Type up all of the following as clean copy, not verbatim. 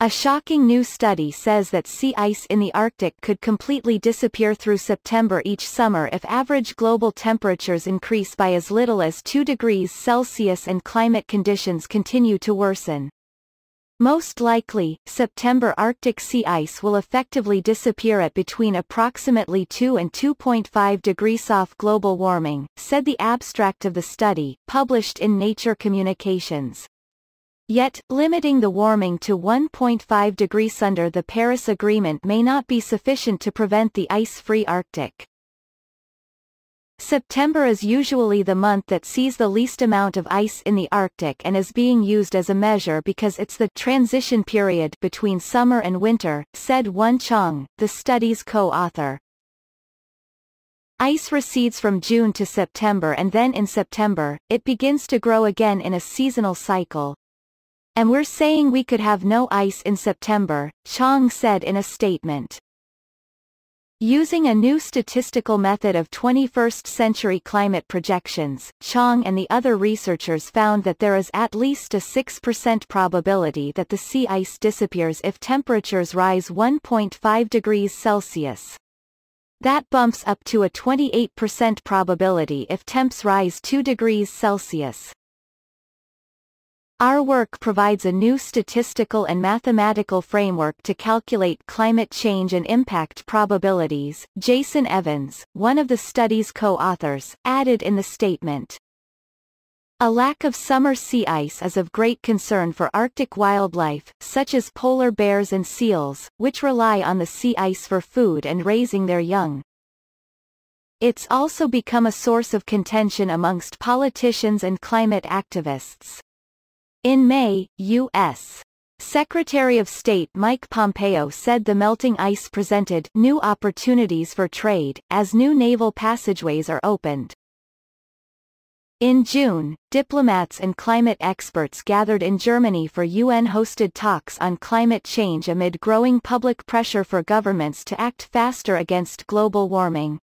A shocking new study says that sea ice in the Arctic could completely disappear through September each summer if average global temperatures increase by as little as 2 degrees Celsius and climate conditions continue to worsen. Most likely, September Arctic sea ice will effectively disappear at between approximately 2 and 2.5 degrees off global warming, said the abstract of the study, published in Nature Communications. Yet, limiting the warming to 1.5 degrees under the Paris Agreement may not be sufficient to prevent the ice-free Arctic. September is usually the month that sees the least amount of ice in the Arctic and is being used as a measure because it's the transition period between summer and winter, said Won Chong, the study's co-author. Ice recedes from June to September and then in September, it begins to grow again in a seasonal cycle. And we're saying we could have no ice in September, Chong said in a statement. Using a new statistical method of 21st-century climate projections, Chong and the other researchers found that there is at least a 6% probability that the sea ice disappears if temperatures rise 1.5 degrees Celsius. That bumps up to a 28% probability if temps rise 2 degrees Celsius. Our work provides a new statistical and mathematical framework to calculate climate change and impact probabilities, Jason Evans, one of the study's co-authors, added in the statement. A lack of summer sea ice is of great concern for Arctic wildlife, such as polar bears and seals, which rely on the sea ice for food and raising their young. It's also become a source of contention amongst politicians and climate activists. In May, U.S. Secretary of State Mike Pompeo said the melting ice presented new opportunities for trade, as new naval passageways are opened. In June, diplomats and climate experts gathered in Germany for UN-hosted talks on climate change amid growing public pressure for governments to act faster against global warming.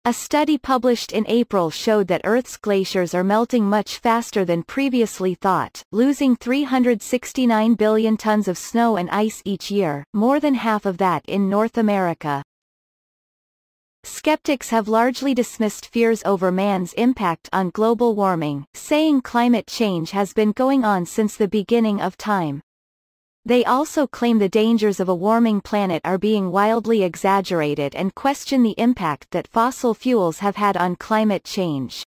A study published in April showed that Earth's glaciers are melting much faster than previously thought, losing 369 billion tons of snow and ice each year, more than half of that in North America. Skeptics have largely dismissed fears over man's impact on global warming, saying climate change has been going on since the beginning of time. They also claim the dangers of a warming planet are being wildly exaggerated and question the impact that fossil fuels have had on climate change.